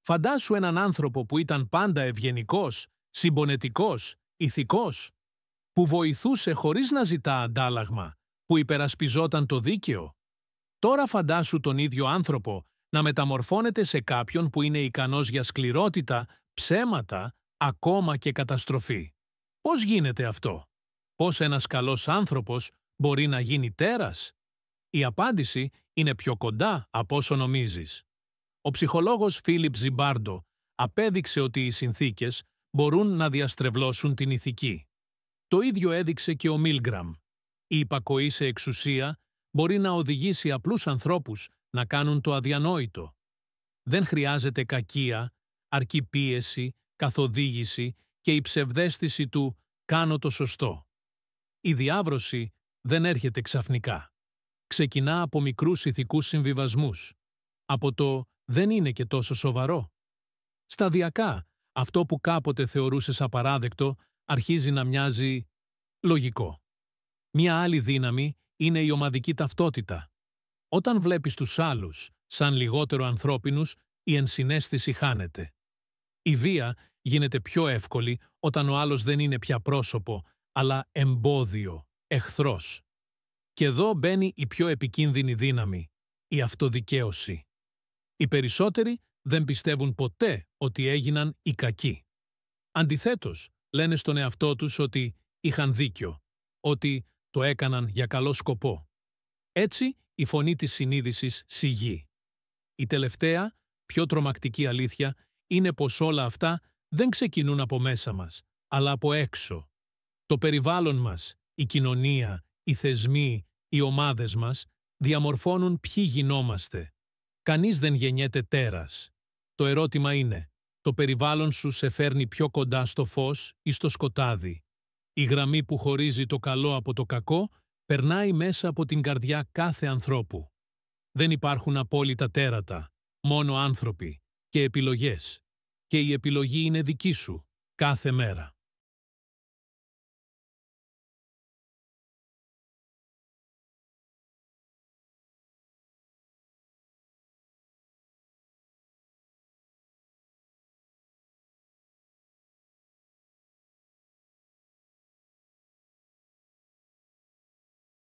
Φαντάσου έναν άνθρωπο που ήταν πάντα ευγενικός, συμπονετικός, ηθικός, που βοηθούσε χωρίς να ζητά αντάλλαγμα, που υπερασπιζόταν το δίκαιο. Τώρα φαντάσου τον ίδιο άνθρωπο να μεταμορφώνεται σε κάποιον που είναι ικανός για σκληρότητα, ψέματα, ακόμα και καταστροφή. Πώς γίνεται αυτό? Πώς ένας καλός άνθρωπος μπορεί να γίνει τέρας? Η απάντηση είναι πιο κοντά από όσο νομίζεις. Ο ψυχολόγος Φίλιπ Ζιμπάρντο απέδειξε ότι οι συνθήκες μπορούν να διαστρεβλώσουν την ηθική. Το ίδιο έδειξε και ο Μίλγκραμ. Η υπακοή σε εξουσία μπορεί να οδηγήσει απλούς ανθρώπους να κάνουν το αδιανόητο. Δεν χρειάζεται κακία, αρκεί πίεση, καθοδήγηση και η ψευδαίσθηση του «κάνω το σωστό». Η διάβρωση δεν έρχεται ξαφνικά. Ξεκινά από μικρούς ηθικούς συμβιβασμούς. Από το «δεν είναι και τόσο σοβαρό». Σταδιακά, αυτό που κάποτε θεωρούσες απαράδεκτο αρχίζει να μοιάζει λογικό. Μια άλλη δύναμη είναι η ομαδική ταυτότητα. Όταν βλέπεις τους άλλους σαν λιγότερο ανθρώπινους, η ενσυναίσθηση χάνεται. Η βία γίνεται πιο εύκολη όταν ο άλλος δεν είναι πια πρόσωπο, αλλά εμπόδιο, εχθρός. Και εδώ μπαίνει η πιο επικίνδυνη δύναμη, η αυτοδικαίωση. Οι περισσότεροι δεν πιστεύουν ποτέ ότι έγιναν οι κακοί. Αντιθέτως, λένε στον εαυτό τους ότι είχαν δίκιο, ότι το έκαναν για καλό σκοπό. Έτσι, η φωνή της συνείδησης σιγεί. Η τελευταία, πιο τρομακτική αλήθεια είναι πως όλα αυτά δεν ξεκινούν από μέσα μας, αλλά από έξω. Το περιβάλλον μας, η κοινωνία, οι θεσμοί, οι ομάδες μας διαμορφώνουν ποιοι γινόμαστε. Κανείς δεν γεννιέται τέρας. Το ερώτημα είναι, το περιβάλλον σου σε φέρνει πιο κοντά στο φως ή στο σκοτάδι? Η γραμμή που χωρίζει το καλό από το κακό περνάει μέσα από την καρδιά κάθε ανθρώπου. Δεν υπάρχουν απόλυτα τέρατα, μόνο άνθρωποι και επιλογές. Και η επιλογή είναι δική σου, κάθε μέρα.